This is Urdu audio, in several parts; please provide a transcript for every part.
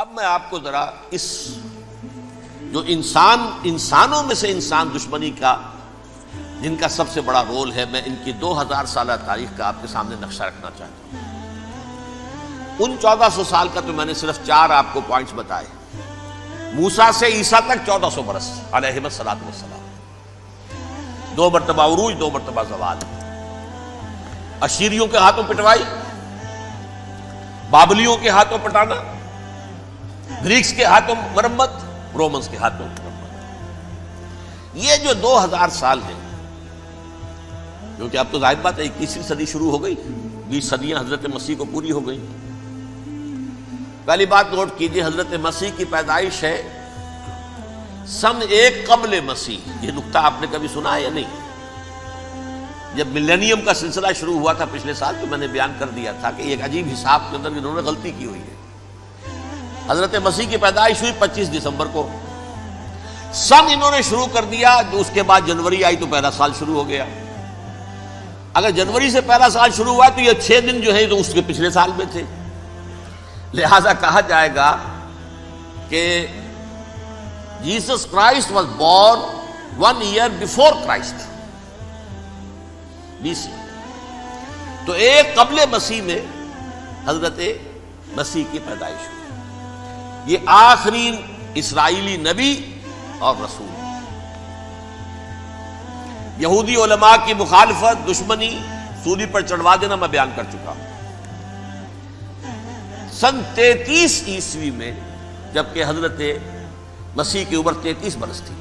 اب میں آپ کو ذرا اس جو انسانوں میں سے انسان دشمنی کا جن کا سب سے بڑا رول ہے، میں ان کی 2000 سالہ تاریخ کا آپ کے سامنے نقشہ رکھنا چاہتا ہوں۔ ان 1400 سال کا تو میں نے صرف 4 آپ کو پوائنٹس بتائے۔ موسیٰ سے عیسیٰ تک 1400 برس علیہ الصلوۃ والسلام، 2 مرتبہ عروج، 2 مرتبہ زوال، اشیریوں کے ہاتھوں پٹوائی، بابلیوں کے ہاتھوں پٹانا، گریکس کے ہاتھوں مرمت، رومنز کے ہاتھوں مرمت۔ یہ جو 2000 سال ہیں، کیونکہ اب تو ظاہر بات ہے 21ویں صدی شروع ہو گئی، 20 صدیاں حضرت مسیح کو پوری ہو گئی۔ پہلی بات نوٹ کیجئے، حضرت مسیح کی پیدائش ہے سن 1 قبل مسیح۔ یہ نقطہ آپ نے کبھی سنا ہے یا نہیں؟ جب ملینیم کا سلسلہ شروع ہوا تھا پچھلے سال، تو میں نے بیان کر دیا تھا کہ ایک عجیب حساب کے اندر انہوں نے غلطی کی ہوئی ہے۔ حضرت مسیح کی پیدائش ہوئی 25 دسمبر کو، سن انہوں نے شروع کر دیا، جو اس کے بعد جنوری آئی تو پہلا سال شروع ہو گیا۔ اگر جنوری سے پہلا سال شروع ہوا تو یہ 6 دن جو ہے تو اس کے پچھلے سال میں تھے، لہذا کہا جائے گا کہ Jesus Christ was born 1 year before Christ, BC۔ تو 1 قبل مسیح میں حضرت مسیح کی پیدائش ہوئی۔ یہ آخری اسرائیلی نبی اور رسول۔ یہودی علماء کی مخالفت، دشمنی، سولی پر چڑھوا دینا میں بیان کر چکا ہوں۔ سن 33 عیسوی میں جبکہ حضرت مسیح کی عمر 33 برس تھی،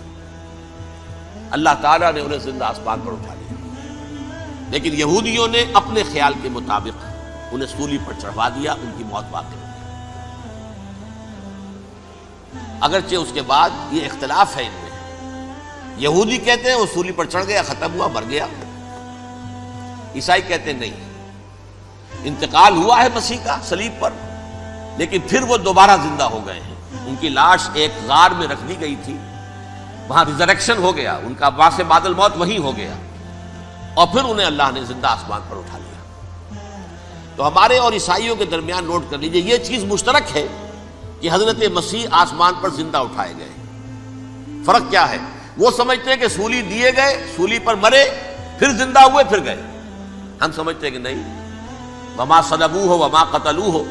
اللہ تعالیٰ نے انہیں زندہ آسمان پر اٹھا لیا، لیکن یہودیوں نے اپنے خیال کے مطابق انہیں سولی پر چڑھوا دیا، ان کی موت واقع ہو گئی۔ اگرچہ اس کے بعد یہ اختلاف ہے ان میں، یہودی کہتے ہیں وہ سولی پر چڑھ گیا، ختم ہوا، مر گیا، عیسائی کہتے ہیں نہیں، انتقال ہوا ہے مسیح کا صلیب پر، لیکن پھر وہ دوبارہ زندہ ہو گئے ہیں۔ ان کی لاش ایک غار میں رکھ دی گئی تھی، وہاں ریزریکشن ہو گیا، ان کا وہاں سے بعد الموت وہیں ہو گیا، اور پھر انہیں اللہ نے زندہ آسمان پر اٹھا لیا۔ تو ہمارے اور عیسائیوں کے درمیان نوٹ کر لیجئے، یہ چیز مشترک ہے کہ حضرت مسیح آسمان پر زندہ اٹھائے گئے۔ فرق کیا ہے؟ وہ سمجھتے ہیں کہ سولی دیے گئے، سولی پر مرے، پھر زندہ ہوئے، پھر گئے۔ ہم سمجھتے ہیں کہ نہیں، وما صلبوہ وما قتلوہ،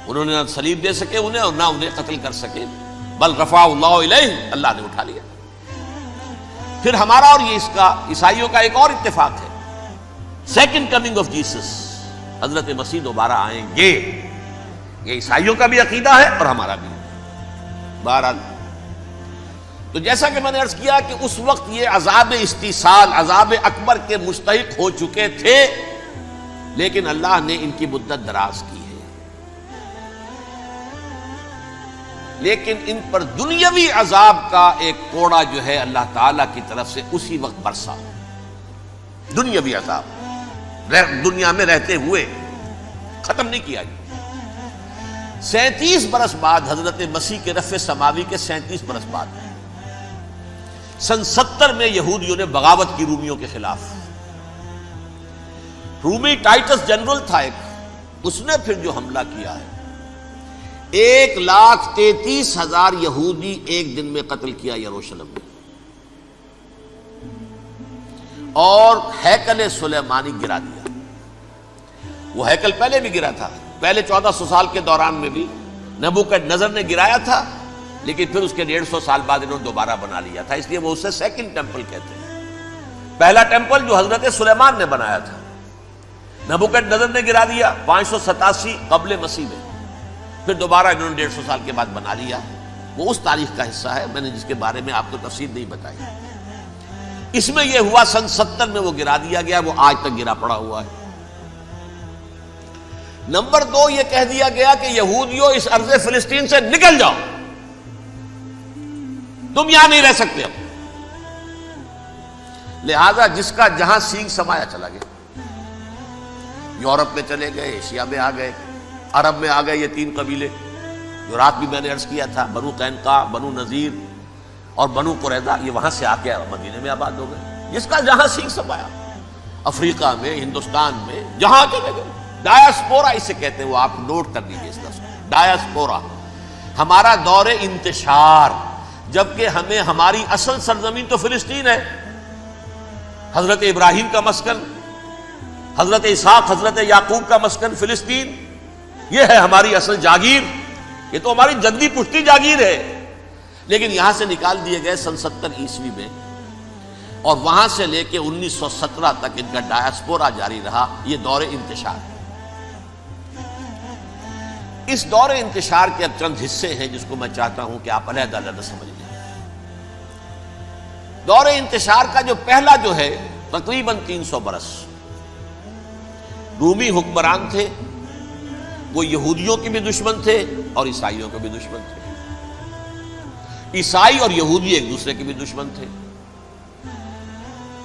انہوں نے نہ صلیب دے سکے انہیں اور نہ انہیں قتل کر سکے، بل رفع اللہ الیہ، اللہ نے اٹھا لیا۔ پھر ہمارا اور یہ اس کا عیسائیوں کا ایک اور اتفاق ہے، سیکنڈ کمنگ آف جیسس، حضرت مسیح دوبارہ آئیں گے۔ یہ عیسائیوں کا بھی عقیدہ ہے اور ہمارا بھی۔ بہرحال تو جیسا کہ میں نے عرض کیا کہ اس وقت یہ عذاب استیصال، عذاب اکبر کے مستحق ہو چکے تھے، لیکن اللہ نے ان کی مدت دراز کی ہے، لیکن ان پر دنیاوی عذاب کا ایک کوڑا جو ہے اللہ تعالیٰ کی طرف سے اسی وقت برسا۔ دنیاوی عذاب دنیا میں رہتے ہوئے ختم نہیں کیا۔ 37 برس بعد حضرت مسیح کے رفع سماوی کے 37 برس بعد سن 70 میں یہودیوں نے بغاوت کی رومیوں کے خلاف۔ رومی ٹائٹس جنرل تھا ایک، اس نے پھر جو حملہ کیا ہے، 1,33,000 یہودی ایک دن میں قتل کیا یروشلم میں، اور ہیکل سلیمانی گرا دیا۔ وہ ہیکل پہلے بھی گرا تھا، پہلے 1400 سال کے دوران میں بھی نبوکدنضر نے گرایا تھا، لیکن پھر اس کے 150 سال بعد انہوں نے دوبارہ بنا لیا تھا، اس لیے وہ اسے سیکنڈ ٹیمپل کہتے ہیں۔ پہلا ٹیمپل جو حضرت سلیمان نے بنایا تھا، نبوکدنضر نے گرا دیا 587 قبل مسیح میں، پھر دوبارہ انہوں نے 150 سال کے بعد بنا لیا۔ وہ اس تاریخ کا حصہ ہے، میں نے جس کے بارے میں آپ کو تفصیل نہیں بتائی۔ اس میں یہ ہوا سن 70 میں وہ گرا دیا گیا، وہ آج تک گرا پڑا ہوا ہے۔ نمبر 2، یہ کہہ دیا گیا کہ یہودیوں اس ارض فلسطین سے نکل جاؤ، تم یہاں نہیں رہ سکتے اب۔ لہذا جس کا جہاں سینگ سمایا چلا گیا، یورپ میں چلے گئے، ایشیا میں آ گئے، عرب میں آ گئے، یہ 3 قبیلے جو رات بھی میں نے عرض کیا تھا، بنو قینقاع، بنو نذیر اور بنو قریظہ، یہ وہاں سے آ کے مدینے میں آباد ہو گئے۔ جس کا جہاں سینگ سمایا، افریقہ میں، ہندوستان میں، جہاں چلے گئے، ڈایاسپورا اسے کہتے ہیں، وہ آپ نوٹ کر لیجیے اس لفظ کو، ڈایاسپورا، ہمارا دور انتشار، جبکہ ہمیں ہماری اصل سرزمین تو فلسطین ہے، حضرت ابراہیم کا مسکن، حضرت اسحاق حضرت یعقوب کا مسکن فلسطین، یہ ہے ہماری اصل جاگیر، یہ تو ہماری جدی پشتی جاگیر ہے، لیکن یہاں سے نکال دیے گئے سن 70 عیسوی میں، اور وہاں سے لے کے 1917 تک ان کا ڈائسپورا جاری رہا۔ یہ دور انتشار ہے۔ اس دور انتشار کے اب چند حصے ہیں جس کو میں چاہتا ہوں کہ آپ علیحدہ علیحدہ سمجھ لیں۔ دور انتشار کا جو پہلا جو ہے تقریباً 300 برس رومی حکمران تھے، وہ یہودیوں کے بھی دشمن تھے اور عیسائیوں کے بھی دشمن تھے، عیسائی اور یہودی ایک دوسرے کے بھی دشمن تھے،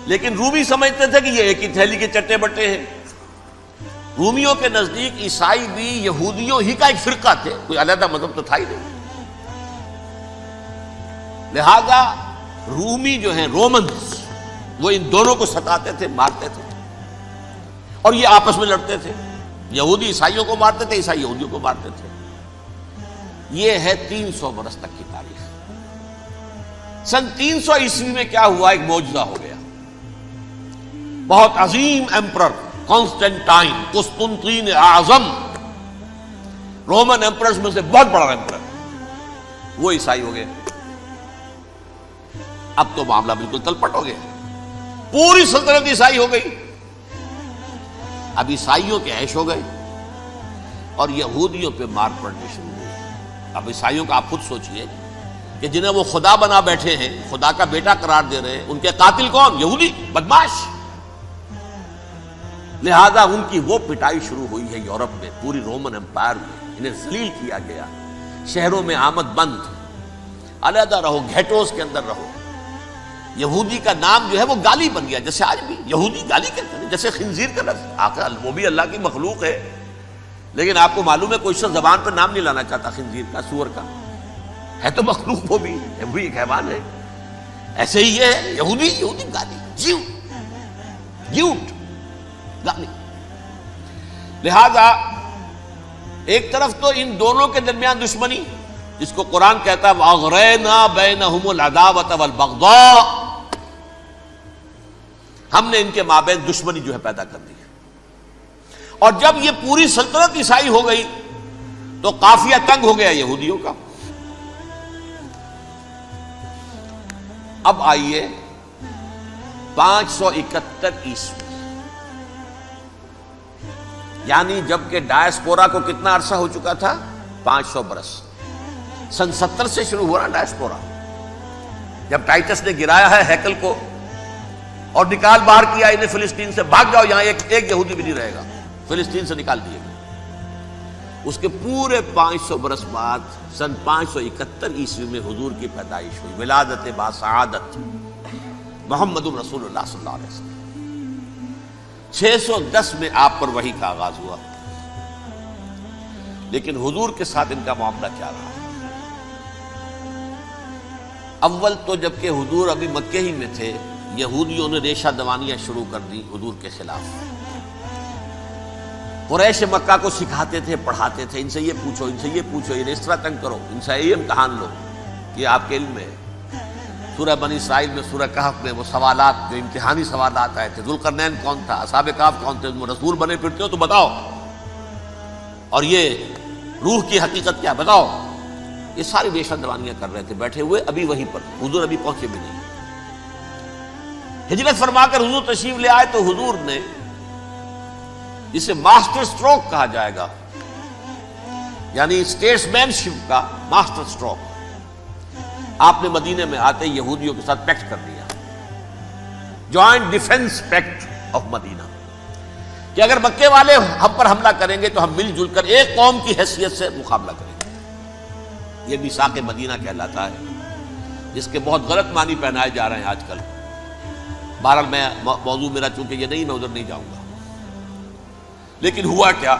لیکن رومی سمجھتے تھے کہ یہ ایک ہی تھیلی کے چٹے بٹے ہیں۔ رومیوں کے نزدیک عیسائی بھی یہودیوں ہی کا ایک فرقہ تھے، کوئی علیحدہ مذہب تو تھا ہی نہیں، لہذا رومی جو ہیں رومنز وہ ان دونوں کو ستاتے تھے، مارتے تھے، اور یہ آپس میں لڑتے تھے، یہودی عیسائیوں کو مارتے تھے، عیسائی یہودیوں کو مارتے تھے۔ یہ ہے 300 برس تک کی تاریخ۔ سن 300 عیسوی میں کیا ہوا؟ ایک معجزہ ہو گیا۔ بہت عظیم ایمپرر کانسٹینٹائن، قسطنطین اعظم، رومن ایمپررز میں سے بہت بڑا ایمپرر، وہ عیسائی ہو گئے۔ اب تو معاملہ بالکل تلپٹ ہو گیا، پوری سلطنت عیسائی ہو گئی۔ اب عیسائیوں کے عیش ہو گئے اور یہودیوں پہ مار پڑنی شروع ہوئی۔ اب عیسائیوں کا آپ خود سوچئے کہ جنہیں وہ خدا بنا بیٹھے ہیں، خدا کا بیٹا قرار دے رہے ہیں، ان کے قاتل کون؟ یہودی بدماش۔ لہذا ان کی وہ پٹائی شروع ہوئی ہے یورپ میں، پوری رومن امپائر میں انہیں ذلیل کیا گیا، شہروں میں آمد بند، علیحدہ رہو، گھیٹوز کے اندر رہو۔ یہودی کا نام جو ہے وہ گالی بن گیا، جیسے آج بھی یہودی گالی کہتے ہیں، جیسے خنزیر کا لفظ، آخر وہ بھی اللہ کی مخلوق ہے، لیکن آپ کو معلوم ہے کوئی شخص زبان پہ نام نہیں لانا چاہتا خنزیر کا، سور کا، ہے تو مخلوق، وہ بھی ایک حیوان ہے۔ ایسے ہی یہ ہے یہودی، یہودی گالی، جیوٹ گالی۔ لہذا ایک طرف تو ان دونوں کے درمیان دشمنی، جس کو قرآن کہتا ہے وَأَغْرَيْنَا بَيْنَهُمُ الْعَدَاوَةَ وَالْبَغْضَاءَ، ہم نے ان کے مابین دشمنی جو ہے پیدا کر دی ہے۔ اور جب یہ پوری سلطنت عیسائی ہو گئی تو قافیہ تنگ ہو گیا یہودیوں کا۔ اب آئیے 571 عیسوی، یعنی جب کہ ڈائسپورا کو کتنا عرصہ ہو چکا تھا؟ 500 برس۔ سن 70 سے شروع ہوا نا ڈائسپورا، جب ٹائٹس نے گرایا ہے ہیکل کو اور نکال باہر کیا انہیں فلسطین سے، بھاگ جاؤ یہاں ایک یہودی بھی نہیں رہے گا، فلسطین سے نکال دیے گئے۔ اس کے پورے 500 برس بعد سن 571 عیسوی میں حضور کی پیدائش ہوئی، ولادت باسعادت محمد رسول اللہ صلی اللہ علیہ وسلم۔ 610 میں آپ پر وحی کا آغاز ہوا، لیکن حضور کے ساتھ ان کا معاملہ کیا رہا؟ اول تو جبکہ حضور ابھی مکے ہی میں تھے، یہودیوں نے ریشہ دوانیاں شروع کر دی حضور کے خلاف۔ قریش مکہ کو سکھاتے تھے، پڑھاتے تھے، ان سے یہ پوچھو، ان سے یہ پوچھو، انہیں اس طرح تنگ کرو، ان سے یہ امتحان لو، یہ آپ کے علم میں ہے۔ سورہ بنی اسرائیل میں، سورہ کہف میں وہ سوالات، جو امتحانی سوالات آئے تھے، ذوالقرنین کون تھا، اصحاب کہف کون تھے، تم رسول بنے پھرتے ہو تو بتاؤ، اور یہ روح کی حقیقت کیا بتاؤ، یہ ساری ریشہ دوانیاں کر رہے تھے بیٹھے ہوئے، ابھی وہیں پر حضور ابھی پہنچے بھی نہیں۔ ہجرت فرما کر حضور تشریف لے آئے تو حضور نے، جسے ماسٹر سٹروک کہا جائے گا، یعنی اسٹیٹس مین شپ کا ماسٹر سٹروک، آپ نے مدینے میں آتے یہودیوں کے ساتھ پیکٹ کر دیا، جوائنٹ ڈیفنس پیکٹ آف مدینہ، کہ اگر مکے والے ہم پر حملہ کریں گے تو ہم مل جل کر ایک قوم کی حیثیت سے مقابلہ کریں گے۔ یہ میثاق مدینہ کہلاتا ہے، جس کے بہت غلط معنی پہنائے جا رہے ہیں آج کل۔ بہرحال میں موضوع میرا چونکہ یہ نہیں، میں ادھر نہیں جاؤں گا، لیکن ہوا کیا؟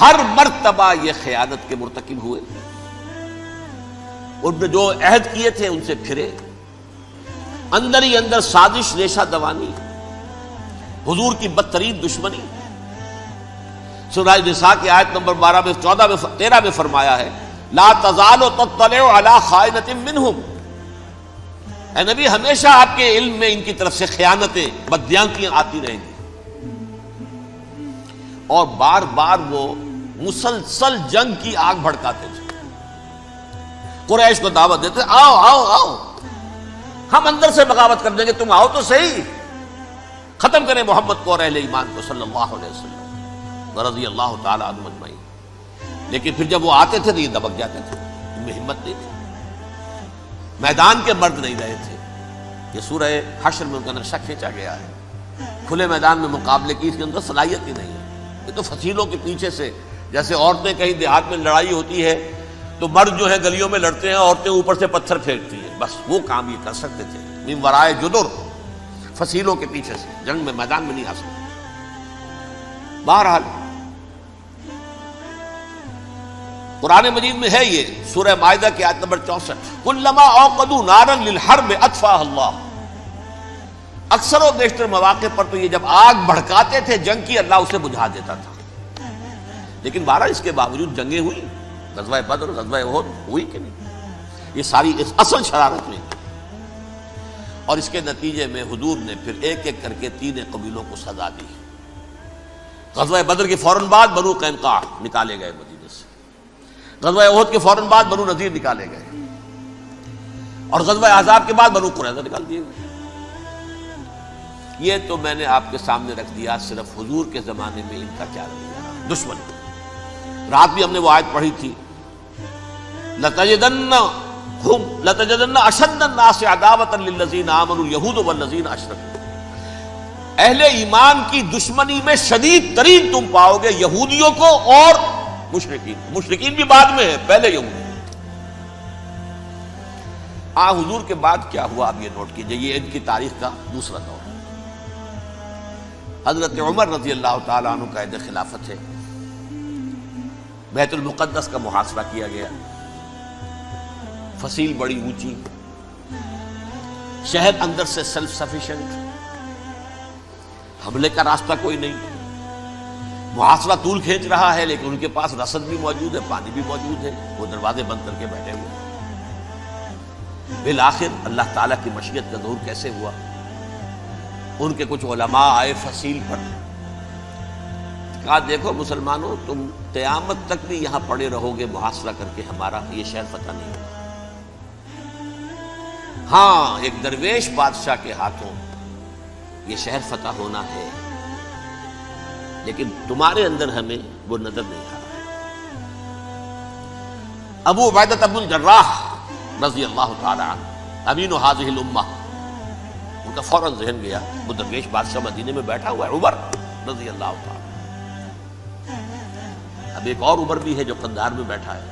ہر مرتبہ یہ خیانت کے مرتکب ہوئے، ان نے جو عہد کیے تھے ان سے پھرے، اندر ہی اندر سازش، ریشہ دوانی، حضور کی بدترین دشمنی۔ سورہ نساء کی آیت نمبر 12 میں 14 میں 13 میں فرمایا ہے لا تزال تطلع علی خائنۃ منہم، اے نبی ہمیشہ آپ کے علم میں ان کی طرف سے خیانتیں، بددیانتیاں آتی رہیں گی. اور بار بار وہ مسلسل جنگ کی آگ بھڑکاتے تھے. قریش کو دعوت دیتے، آؤ آؤ آؤ ہم اندر سے بغاوت کر دیں گے، تم آؤ تو صحیح، ختم کریں محمد کو اور اہل ایمان کو صلی اللہ علیہ وسلم رضی اللہ تعالی عنہ اجمعین. لیکن پھر جب وہ آتے تھے تو یہ دبک جاتے تھے، ان میں ہمت نہیں تھی، میدان کے مرد نہیں رہے تھے. یہ سورہ حشر میں ان کا نقشہ کھینچا گیا ہے. کھلے میدان میں مقابلے کی اس کے اندر صلاحیت ہی نہیں ہے. یہ تو فصیلوں کے پیچھے سے، جیسے عورتیں کہیں دیہات میں لڑائی ہوتی ہے تو مرد جو ہے گلیوں میں لڑتے ہیں، عورتیں اوپر سے پتھر پھینکتی ہیں، بس وہ کام یہ کر سکتے تھے. من ورائے جدر، فصیلوں کے پیچھے سے، جنگ میں میدان میں نہیں آ سکتے. بہرحال قرآن مجید میں ہے یہ سورہ مائدہ کی آیت نمبر 64، کلما اوقدوا نارا للحرب اطفاها اللہ. اکثر و بیشتر مواقع پر تو یہ جب آگ بھڑکاتے تھے جنگ کی، اللہ اسے بجھا دیتا تھا. لیکن بہرحال اس کے باوجود جنگیں ہوئی، غزوہ بدر، غزوہ احد ہوئی کہ نہیں؟ یہ ساری اصل شرارت میں. اور اس کے نتیجے میں حضور نے پھر ایک ایک کر کے 3 قبیلوں کو سزا دی. غزوہ بدر کے فوراً بعد بنو قینقاع نکالے گئے مدینے سے، غزوہ احد کے فوراً بعد بنو نذیر نکالے گئے، اور غزوہ احزاب کے بعد بنو قریظہ نکال دیے گئے. یہ تو میں نے آپ کے سامنے رکھ دیا صرف حضور کے زمانے میں ان کا کیا رویہ رہا دشمن. رات بھی ہم نے وہ آیت پڑھی تھی، لَتَجِدَنَّ أَشَدَّ النَّاسِ عَدَاوَةً لِلَّذِينَ آمَنُوا الْيَهُودُ وَالَّذِينَ أَشْرَكُوا. اہل ایمان کی دشمنی میں شدید ترین تم پاؤ گے یہودیوں کو اور مشرکین. مشرکین بھی بعد میں ہے، پہلے یہودی. حضور کے بعد کیا ہوا آپ یہ نوٹ کیجئے، یہ ان کی تاریخ کا دوسرا دور ہے. حضرت عمر رضی اللہ تعالیٰ عنہ قائد خلافت ہے. بیت المقدس کا محاصرہ کیا گیا، فصیل بڑی اونچی، شہر اندر سے سیلف سفیشینٹ، حملے کا راستہ کوئی نہیں. محاصرہ طول کھینچ رہا ہے لیکن ان کے پاس رسد بھی موجود ہے، پانی بھی موجود ہے، وہ دروازے بند کر کے بیٹھے ہوئے. بالآخر اللہ تعالیٰ کی مشیت کا ظہور کیسے ہوا؟ ان کے کچھ علماء آئے فصیل پر، کہا دیکھو مسلمانوں، تم قیامت تک بھی یہاں پڑے رہو گے محاصرہ کر کے، ہمارا یہ شہر فتح نہیں ہوگا. ہاں ایک درویش بادشاہ کے ہاتھوں یہ شہر فتح ہونا ہے، لیکن تمہارے اندر ہمیں وہ نظر نہیں آ رہا. ابو عبیدہ بن الجراح رضی اللہ تعالی عنہ امین هذه الامہ، ان کا فوراً ذہن گیا وہ درویش بادشاہ مدینے میں بیٹھا ہوا ہے عمر رضی اللہ تعالی. اب ایک اور عمر بھی ہے جو قندھار میں بیٹھا ہے.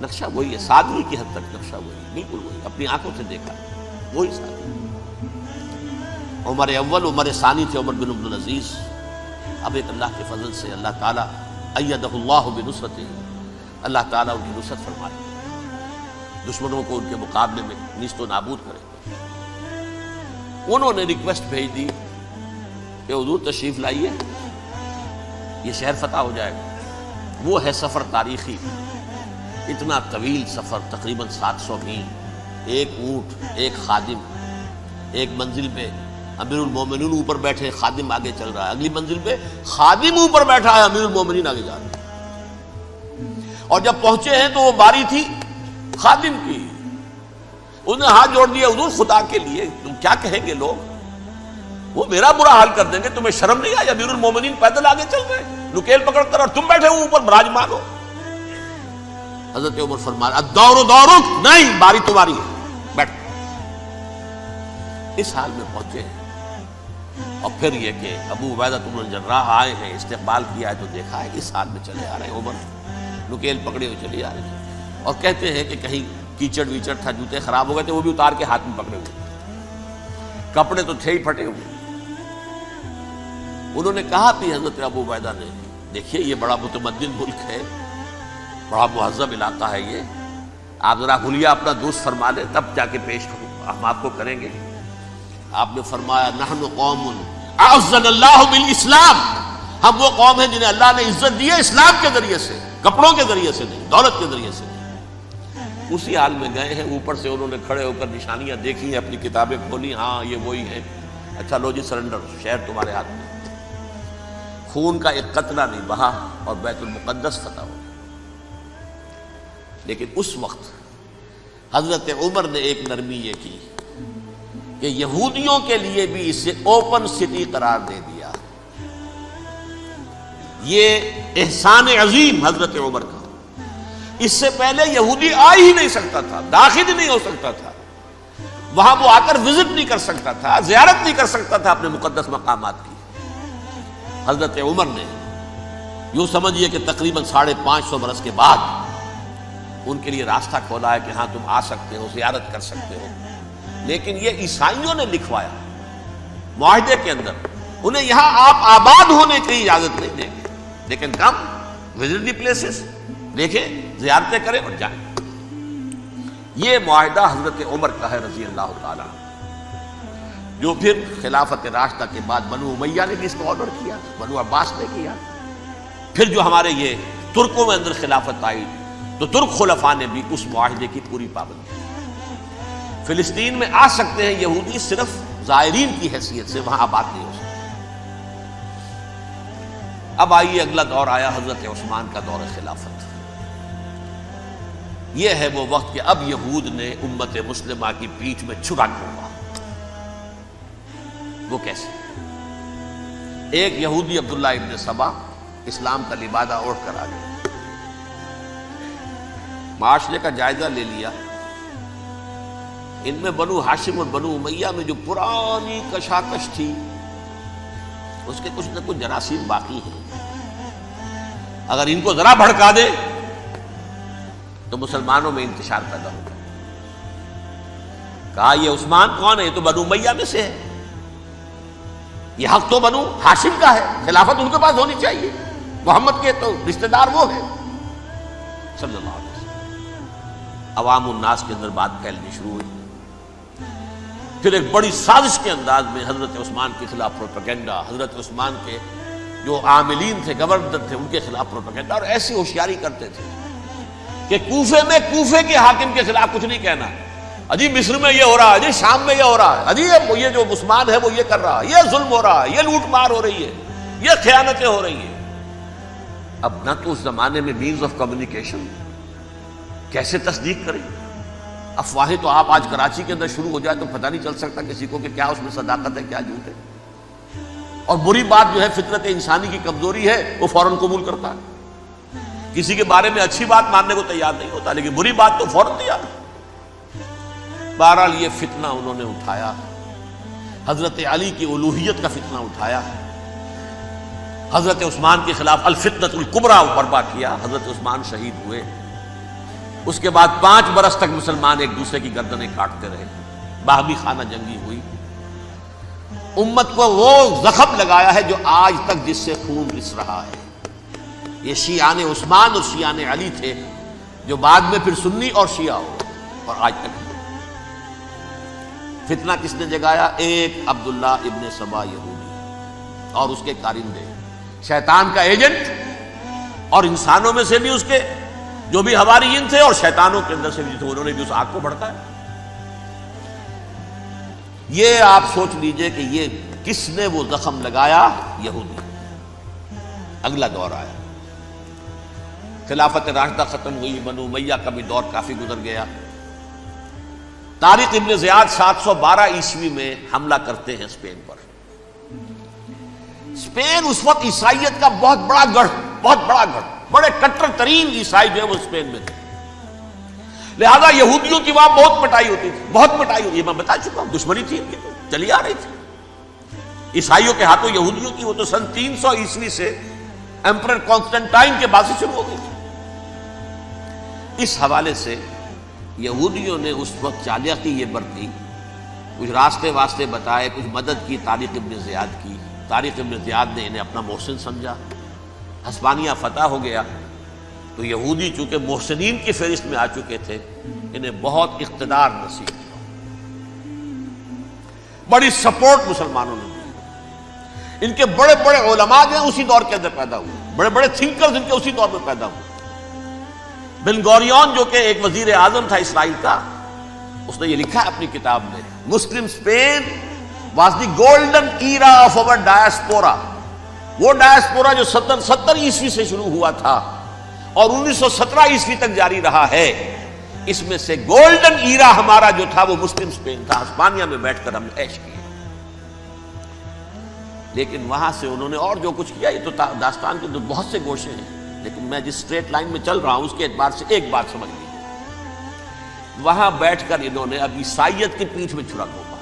نقشہ وہی ہے، سادگی کی حد تک نقشہ وہی، بالکل وہی، اپنی آنکھوں سے دیکھا وہی سادگی. عمر اول عمر ثانی تھے عمر بن عبد العزیز. اب ایک اللہ کے فضل سے اللہ تعالیٰ ایدہ اللہ بنصرتہ، اللہ تعالیٰ ان کی نصرت فرمائے، دشمنوں کو ان کے مقابلے میں نیست و نابود کرے. انہوں نے ریکویسٹ بھیج دی کہ حضور تشریف لائیے، یہ شہر فتح ہو جائے گا. وہ ہے سفر تاریخی، اتنا طویل سفر، تقریباً 700 میل، ایک اونٹ، ایک خادم، ایک منزل پہ امیر المومنین اوپر بیٹھے، خادم آگے چل رہا ہے، اگلی منزل پہ خادم اوپر بیٹھا ہے، امیر المومنین آگے جا رہے ہیں. اور جب پہنچے ہیں تو وہ باری تھی خادم کی. انہوں نے ہاتھ جوڑ دیا، حضور خدا کے لیے تم کیا کہیں گے لوگ، وہ میرا برا حال کر دیں گے، تمہیں شرم نہیں آئی؟ امیر المومنین پیدل آگے چل رہے ہیں نکیل پکڑ کر، اور تم بیٹھے ہو اوپر براجمان ہو. حضرت عمر فرمایا الدور دورک، نہیں باری تمہاری ہے، بیٹھ. اس حال میں پہنچے ہیں. اور پھر یہ کہ ابو عبیدہ بن الجراح آئے ہیں، استقبال کیا ہے تو دیکھا ہے اس حال میں چلے آ رہے ہیں. عمر نکیل پکڑے ہوئے چلے آ رہے ہیں، اور کہتے ہیں کہ کہیں کیچڑ ویچڑ تھا، جوتے خراب ہو گئے تھے، وہ بھی اتار کے ہاتھ میں پکڑے ہوئے، کپڑے تو تھے ہی پھٹے ہوئے. انہوں نے کہا بھی حضرت ابو عبیدہ نے، دیکھیے یہ بڑا متمدن ملک ہے، بڑا مہذب علاقہ ہے، یہ آپ ذرا حلیہ اپنا دوست فرما لیں تب جا کے پیش ہم آپ کو کریں گے. آپ نے فرمایا نحن قوم اعزنا اللہ بالاسلام، ہم وہ قوم ہیں جنہیں اللہ نے عزت دی ہے اسلام کے ذریعے سے. کپڑوں کے ذریعے سے نہیں، دولت کے ذریعے سے نہیں۔ اسی حال میں گئے ہیں، اوپر سے انہوں نے کھڑے ہو کر نشانیاں دیکھی ہیں، اپنی کتابیں کھولی، ہاں یہ وہی ہے، اچھا لو جی سرنڈر، شہر تمہارے ہاتھ میں۔ خون کا ایک قطرہ نہیں بہا اور بیت المقدس فتح ہو۔ لیکن اس وقت حضرت عمر نے ایک نرمی یہ کی کہ یہودیوں کے لیے بھی اسے اوپن سٹی قرار دے دیا۔ یہ احسان عظیم حضرت عمر کا، اس سے پہلے یہودی آ ہی نہیں سکتا تھا، داخل ہی نہیں ہو سکتا تھا، وہاں وہ آ کر وزٹ نہیں کر سکتا تھا، زیارت نہیں کر سکتا تھا اپنے مقدس مقامات کی۔ حضرت عمر نے یوں سمجھیے کہ تقریباً 550 برس کے بعد ان کے لیے راستہ کھولا ہے کہ ہاں تم آ سکتے ہو، زیارت کر سکتے ہو۔ لیکن یہ عیسائیوں نے لکھوایا معاہدے کے اندر، انہیں یہاں آپ آباد ہونے کی اجازت نہیں دیں گے، لیکن کم وزٹ دی پلیسز، دیکھیں زیارتیں کریں اور جائیں۔ یہ معاہدہ حضرت عمر کا ہے رضی اللہ تعالیٰ، جو پھر خلافت راشدہ کے بعد بنو امیہ نے بھی اس کو آرڈر کیا، بنو عباس نے کیا، پھر جو ہمارے یہ ترکوں میں اندر خلافت آئی تو ترک خلفاء نے بھی اس معاہدے کی پوری پابندی کی۔ فلسطین میں آ سکتے ہیں یہودی صرف زائرین کی حیثیت سے، وہاں آباد نہیں ہو سکتے۔ اب آئیے اگلا دور آیا حضرت عثمان کا دور خلافت۔ یہ ہے وہ وقت کہ اب یہود نے امت مسلمہ کی پیٹھ میں چھرا ڈھونڈا۔ وہ کیسے؟ ایک یہودی عبداللہ ابن سبا اسلام کا لبادہ اوڑھ کر آ گیا، معاشرے کا جائزہ لے لیا، ان میں بنو ہاشم اور بنو امیہ میں جو پرانی کشاکش تھی اس کے کچھ نہ کچھ جراثیم باقی ہیں، اگر ان کو ذرا بھڑکا دے تو مسلمانوں میں انتشار پیدا ہوگا۔ کہا یہ عثمان کون ہے؟ یہ تو بنو امیہ میں سے ہے، یہ حق تو بنو ہاشم کا ہے، خلافت ان کے پاس ہونی چاہیے، محمد کے تو رشتہ دار وہ ہے صلی اللہ علیہ وسلم۔ عوام الناس کے اندر بات پھیلنی شروع ہوئی، پھر ایک بڑی سازش کے انداز میں حضرت عثمان کے خلاف پروپیگنڈا، حضرت عثمان کے جو عاملین تھے، گورنر تھے، ان کے خلاف پروپیگنڈا، اور ایسی ہوشیاری کرتے تھے کہ کوفے میں کوفے کے حاکم کے خلاف کچھ نہیں کہنا، اجی مصر میں یہ ہو رہا ہے، اجی شام میں یہ ہو رہا ہے، اجی یہ جو عثمان ہے وہ یہ کر رہا ہے، یہ ظلم ہو رہا ہے، یہ لوٹ مار ہو رہی ہے، یہ خیانتیں ہو رہی ہیں۔ اب نہ تو اس زمانے میں مینز آف کمیونیکیشن، کیسے تصدیق کریں؟ افواہیں تو آپ آج کراچی کے اندر شروع ہو جائے تو پتہ نہیں چل سکتا کسی کو کہ کیا اس میں صداقت ہے، کیا جھوٹ ہے، اور بری بات جو ہے فطرت انسانی کی کمزوری ہے وہ فوراً قبول کرتا ہے، کسی کے بارے میں اچھی بات ماننے کو تیار نہیں ہوتا، لیکن بری بات تو فوراً تیار۔ بہرحال یہ فتنہ انہوں نے اٹھایا، حضرت علی کی الوہیت کا فتنہ اٹھایا، حضرت عثمان کے خلاف الفتنۃ الکبریٰ برپا کیا، حضرت عثمان شہید ہوئے۔ اس کے بعد 5 برس تک مسلمان ایک دوسرے کی گردنیں کاٹتے رہے، باہمی خانہ جنگی ہوئی، امت کو وہ زخم لگایا ہے جو آج تک جس سے خون رس رہا ہے۔ یہ شیعان عثمان اور شیعان علی تھے جو بعد میں پھر سنی اور شیعہ ہو، اور آج تک فتنہ کس نے جگایا؟ ایک عبداللہ ابن سبا یہودی اور اس کے کارندے، شیطان کا ایجنٹ، اور انسانوں میں سے بھی اس کے جو بھی حواریین تھے اور شیطانوں کے اندر سے بھی تھے، انہوں نے بھی اس آگ کو بھڑکایا۔ یہ آپ سوچ لیجئے کہ یہ کس نے وہ زخم لگایا؟ یہودی۔ اگلا دور آیا، خلافت راشدہ ختم ہوئی، بنو امیہ کا بھی دور کافی گزر گیا۔ طارق ابن زیاد 712 عیسوی میں حملہ کرتے ہیں اسپین پر۔ اسپین اس وقت عیسائیت کا بہت بڑا گڑھ، بڑے کٹر ترین عیسائی جو ہے وہ اسپین میں تھے، لہذا یہودیوں کی وہاں بہت پٹائی ہوتی تھی، یہ میں بتا چکا ہوں، دشمنی تھی ان کی تو چلی آ رہی تھی عیسائیوں کے ہاتھوں یہودیوں کی، وہ تو سن 300 عیسوی سے ایمپرر کانسٹنٹائن کے بعد سے شروع ہو گئی تھی۔ اس حوالے سے یہودیوں نے اس وقت چالاکی یہ برتی، کچھ راستے واسطے بتائے، کچھ مدد کی طارق ابن زیاد کی۔ طارق ابن زیاد نے انہیں اپنا محسن سمجھا، ہسپانیہ فتح ہو گیا تو یہودی چونکہ محسنین کی فہرست میں آ چکے تھے، انہیں بہت اقتدار نصیب ہوا، بڑی سپورٹ مسلمانوں نے دی۔ ان کے بڑے بڑے علماء جو ہیں اسی دور کے اندر پیدا ہوئے، بڑے بڑے تھنکرز ان کے اسی دور میں پیدا ہوئے۔ بن گوریون جو کہ ایک وزیر اعظم تھا اسرائیل کا، اس نے یہ لکھا ہے اپنی کتاب میں، Muslim Spain was the golden era of our diaspora. وہ ڈائسپورا جو 70 عیسوی سے شروع ہوا تھا اور 1917 عیسوی تک جاری رہا ہے، اس میں سے گولڈن ایرا ہمارا جو تھا وہ مسلم اسپین تھا. ہسپانیہ میں بیٹھ کر ہم نے عیش کیے. لیکن وہاں سے انہوں نے اور جو کچھ کیا، یہ تو داستان کے بہت سے گوشے ہیں، لیکن میں جس اسٹریٹ لائن میں چل رہا ہوں اس کے اعتبار سے ایک بات سمجھ لیجیے. وہاں بیٹھ کر انہوں نے اب عیسائیت کی پیٹھ میں چھرا گھونپا،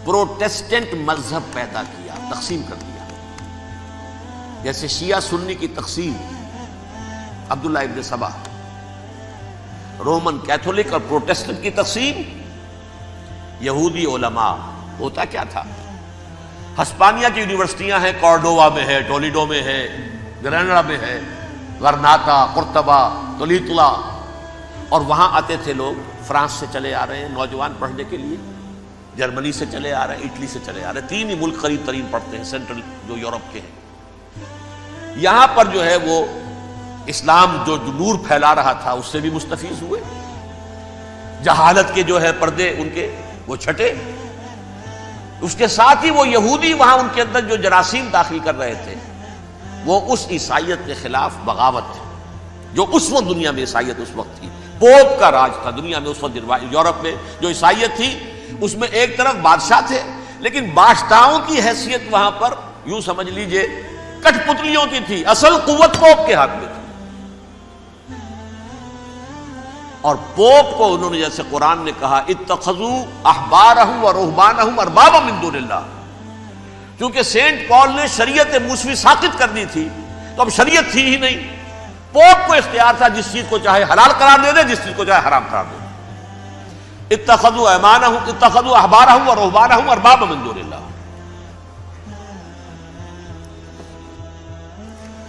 پروٹیسٹنٹ مذہب پیدا کیا، تقسیم کر دیا. جیسے شیعہ سنی کی تقسیم، عبداللہ ابن سبا، رومن کیتھولک اور پروٹیسٹنٹ کی تقسیم، یہودی علماء. ہوتا کیا تھا؟ ہسپانیہ کی یونیورسٹیاں ہیں، کارڈووا میں ہے، ٹولیڈو میں ہے، گریناڈا میں ہے، غرناطہ، قرطبہ، تولیتلا، اور وہاں آتے تھے لوگ. فرانس سے چلے آ رہے ہیں نوجوان پڑھنے کے لیے، جرمنی سے چلے آ رہے ہیں، اٹلی سے چلے آ رہے ہیں. 3 ہی ملک قریب ترین پڑھتے ہیں سینٹرل جو یورپ کے ہیں. یہاں پر جو ہے وہ اسلام جو نور پھیلا رہا تھا اس سے بھی مستفیض ہوئے. جہالت کے جو ہے پردے ان کے وہ چھٹے. اس کے ساتھ ہی وہ یہودی وہاں ان کے اندر جو جراثیم داخل کر رہے تھے وہ اس عیسائیت کے خلاف بغاوت تھی جو اس وقت دنیا میں عیسائیت اس وقت تھی. پوپ کا راج تھا دنیا میں اس وقت. یورپ میں جو عیسائیت تھی اس میں ایک طرف بادشاہ تھے، لیکن بادشاہوں کی حیثیت وہاں پر یوں سمجھ لیجئے کٹ پتلیوں کی تھی. اصل قوت پوپ کے ہاتھ میں تھی. اور پوپ کو انہوں نے جیسے قرآن نے کہا اتخذوا احبارهم ورهبانهم اربابا من دون اللہ، کیونکہ سینٹ پال نے شریعت موسوی ساقط کر دی تھی تو اب شریعت تھی ہی نہیں. پوپ کو اختیار تھا جس چیز کو چاہے حلال قرار دے دے، جس چیز کو چاہے حرام قرار دے دے. اتخذوا احبارهم ورهبانهم اربابا من دون اللہ.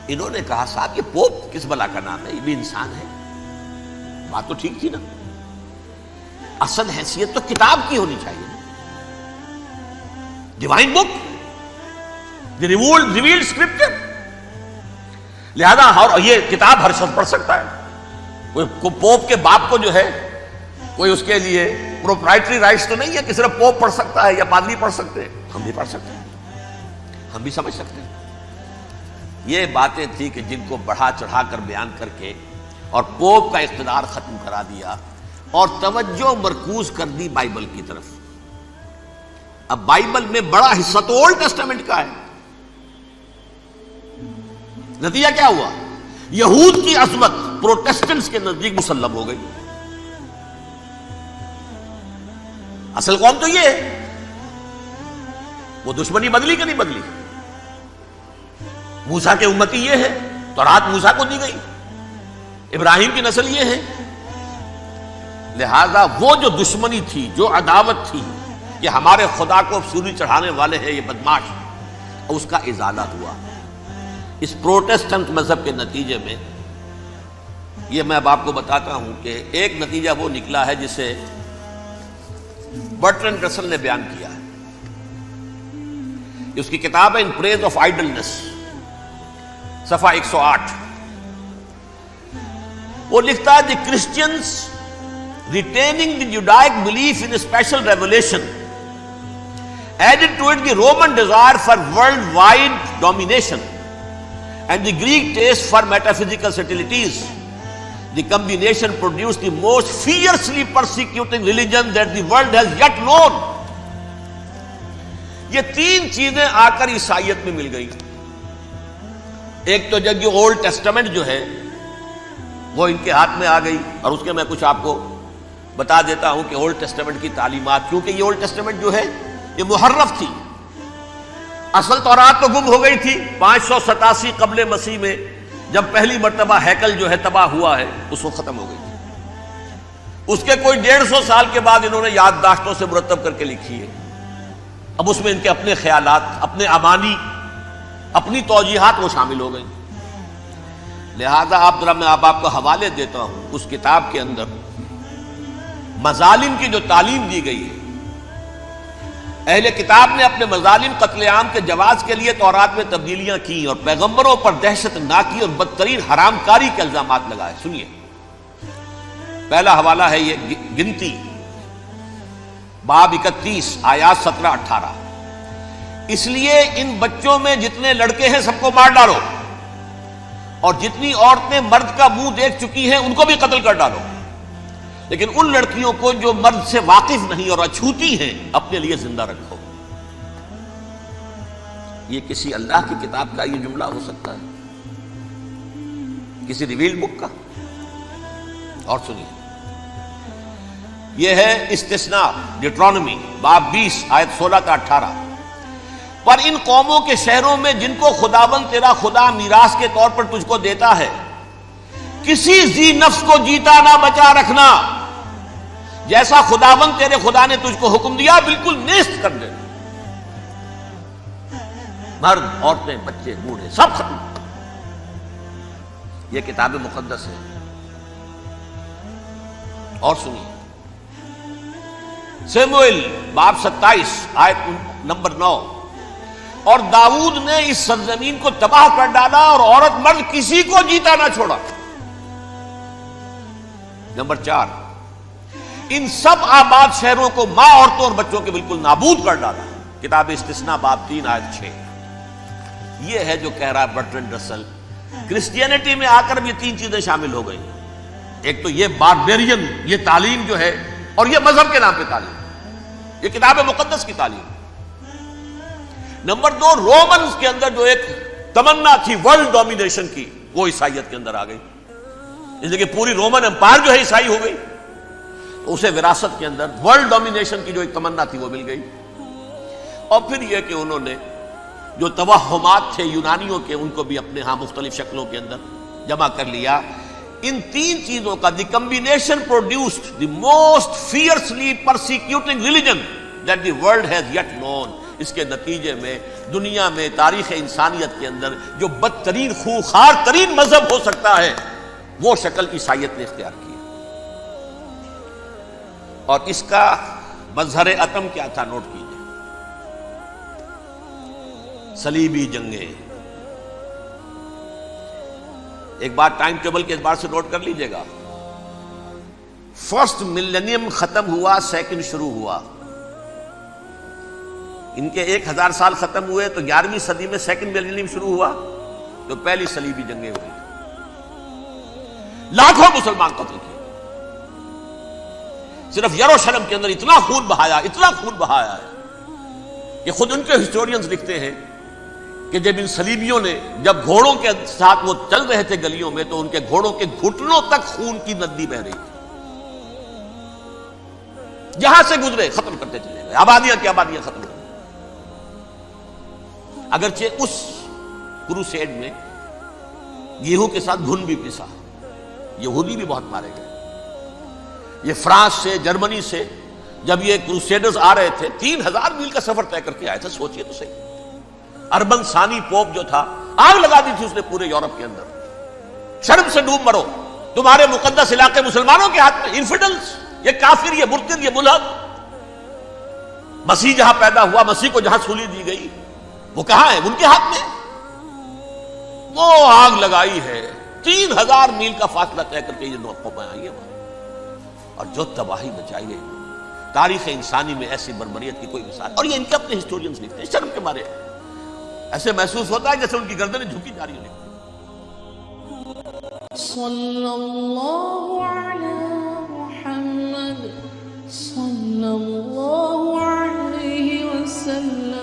انہوں نے کہا صاحب یہ پوپ کس بلا کا نام ہے، یہ بھی انسان ہے. بات تو ٹھیک تھی نا، اصل حیثیت تو کتاب کی ہونی چاہیے، ڈیوائن بک، دی ریویلڈ اسکرپچر. لہذا اور یہ کتاب ہر شخص پڑھ سکتا ہے. کوئی پوپ کے باپ کو جو ہے کوئی اس کے لیے پروپرائٹری رائٹس تو نہیں ہے کہ صرف پوپ پڑھ سکتا ہے یا پادری پڑھ سکتے ہیں. ہم بھی پڑھ سکتے ہیں، ہم بھی سمجھ سکتے ہیں. یہ باتیں تھی کہ جن کو بڑھا چڑھا کر بیان کر کے اور پوپ کا اقتدار ختم کرا دیا اور توجہ مرکوز کر دی بائبل کی طرف. اب بائبل میں بڑا حصہ تو اولڈ ٹیسٹامنٹ کا ہے. نتیجہ کیا ہوا؟ یہود کی عظمت پروٹیسٹنٹس کے نزدیک مسلم ہو گئی. اصل قوم تو یہ ہے، وہ دشمنی بدلی کہ نہیں بدلی. موسیٰ کے امتی یہ ہے، تورات موسیٰ کو دی گئی، ابراہیم کی نسل یہ ہے. لہذا وہ جو دشمنی تھی، جو عداوت تھی کہ ہمارے خدا کو سولی چڑھانے والے ہیں یہ بدماش، اس کا ازالہ ہوا اس پروٹیسٹنٹ مذہب کے نتیجے میں. یہ میں اب آپ کو بتاتا ہوں کہ ایک نتیجہ وہ نکلا ہے جسے برٹرنڈ رسل نے بیان کیا ہے. اس کی کتاب ہے ان پریز آف آئیڈلنس، صفحہ 108. وہ لکھتا ہے the Christians retaining the Judaic belief in special revelation added to it the Roman desire for worldwide domination and the Greek taste for metaphysical subtleties. The combination produced the most fiercely persecuting religion that the world has yet known. یہ 3 چیزیں آ کر عیسائیت میں مل گئی. ایک تو جب یہ اولڈ ٹیسٹامنٹ جو ہے وہ ان کے ہاتھ میں آ گئی، اور اس کے میں کچھ آپ کو بتا دیتا ہوں کہ اولڈ ٹیسٹامنٹ کی تعلیمات، کیونکہ یہ اولڈ ٹیسٹامنٹ جو ہے یہ محرف تھی. اصل تورات تو گم ہو گئی تھی 587 قبل مسیح میں، جب پہلی مرتبہ ہیکل جو ہے تباہ ہوا ہے اس وقت ختم ہو گئی تھی. اس کے کوئی 150 سال کے بعد انہوں نے یادداشتوں سے مرتب کر کے لکھی ہے. اب اس میں ان کے اپنے خیالات، اپنے امانی، اپنی توجیحات وہ شامل ہو گئی. لہذا میں آپ کو حوالے دیتا ہوں اس کتاب کے اندر مظالم کی جو تعلیم دی گئی ہے اہل کتاب نے اپنے مظالم قتل عام کے جواز کے لیے تورات میں تبدیلیاں کی اور پیغمبروں پر دہشت ناکی اور بدترین حرام کاری کے الزامات لگائے. سنیے، پہلا حوالہ ہے یہ گنتی باب 31 آیات 17-18. اس لیے ان بچوں میں جتنے لڑکے ہیں سب کو مار ڈالو، اور جتنی عورتیں مرد کا منہ دیکھ چکی ہیں ان کو بھی قتل کر ڈالو، لیکن ان لڑکیوں کو جو مرد سے واقف نہیں اور اچھوتی ہیں اپنے لیے زندہ رکھو. یہ کسی اللہ کی کتاب کا یہ جملہ ہو سکتا ہے؟ کسی ریویل بک کا؟ اور سنیے، یہ ہے استثناء ڈیٹرانومی باب 20 آیت 16-18. پر ان قوموں کے شہروں میں جن کو خداوند تیرا خدا میراث کے طور پر تجھ کو دیتا ہے، کسی ذی نفس کو جیتا نہ بچا رکھنا، جیسا خداوند تیرے خدا نے تجھ کو حکم دیا بالکل نیست کر دینا. مرد، عورتیں، بچے، بوڑھے سب ختم. یہ کتاب مقدس ہے. اور سنیے، سموئیل باب 27 آیت نمبر 9. اور داؤد نے اس سرزمین کو تباہ کر ڈالا اور عورت مرد کسی کو جیتا نہ چھوڑا. نمبر 4، ان سب آباد شہروں کو ماں، عورتوں اور بچوں کے بالکل نابود کر ڈالا. کتاب استثناء باب 3 آیت 6. یہ ہے جو کہہ رہا ہے برٹرنڈ رسل، کرسچینٹی میں آ کر بھی یہ 3 چیزیں شامل ہو گئی. ایک تو یہ باربیرین یہ تعلیم جو ہے، اور یہ مذہب کے نام پہ تعلیم، یہ کتاب مقدس کی تعلیم. نمبر 2، رومنز کے اندر جو ایک تمنا تھی ورلڈ ڈومینیشن کی، وہ عیسائیت کے اندر آ گئی. اس لیے کہ پوری رومن امپائر جو ہے عیسائی ہو گئی، اسے وراثت کے اندر ورلڈ ڈومینیشن کی جو ایک تمنا تھی وہ مل گئی. اور پھر یہ کہ انہوں نے جو توہمات تھے یونانیوں کے، ان کو بھی اپنے ہاں مختلف شکلوں کے اندر جمع کر لیا. ان 3 چیزوں کا the combination produced the most fiercely persecuting religion that the world has yet known. اس کے نتیجے میں دنیا میں تاریخ انسانیت کے اندر جو بدترین خوخار ترین مذہب ہو سکتا ہے وہ شکل عیسائیت نے اختیار کی. اور اس کا مظہر عتم کیا تھا؟ نوٹ کیجیے، صلیبی جنگیں. ایک بات ٹائم ٹیبل کے اعتبار سے نوٹ کر لیجئے گا. فرسٹ ملینیم ختم ہوا، سیکنڈ شروع ہوا. ان کے 1000 سال ختم ہوئے تو 11ویں صدی میں سیکنڈ ملینیم شروع ہوا، تو پہلی صلیبی جنگیں ہوئی. لاکھوں مسلمان قتل کیے. صرف یروشلم کے اندر اتنا خون بہایا ہے کہ خود ان کے ہسٹورینز لکھتے ہیں کہ جب ان صلیبیوں نے جب گھوڑوں کے ساتھ وہ چل رہے تھے گلیوں میں، تو ان کے گھوڑوں کے گھٹنوں تک خون کی ندی بہ رہی تھی. جہاں سے گزرے ختم کرتے چلے گئے، آبادیاں کی آبادیاں ختم کر. اگرچہ اس کروسیڈ میں گیہوں کے ساتھ گھن بھی پسا، یہودی بھی بہت مارے گئے. یہ فرانس سے، جرمنی سے جب یہ کروسیڈرز آ رہے تھے، 3000 میل کا سفر طے کر کے آئے تھے. سوچئے تو صحیح. اربن ثانی پوپ جو تھا، آگ لگا دی تھی اس نے پورے یورپ کے اندر. شرم سے ڈوب مرو، تمہارے مقدس علاقے مسلمانوں کے ہاتھ میں. انفیڈلز، یہ کافر، یہ مرتد، یہ ملحد. مسیح جہاں پیدا ہوا، مسیح کو جہاں سولی دی گئی، وہ کہاں ہے؟ ان کے ہاتھ میں. وہ آگ لگائی ہے. 3000 میل کا فاصلہ طے کر کے یہ قومیں آئی ہیں، اور جو تباہی مچائی ہے. تاریخ انسانی میں ایسی بربریت کی کوئی مثال. اور یہ ان کے اپنے ہسٹورینز لکھتے ہیں. شرم کے مارے ایسے محسوس ہوتا ہے جیسے ان کی گردنیں جھکی جا رہی ہیں. صلی اللہ علی محمد صلی اللہ علیہ وسلم.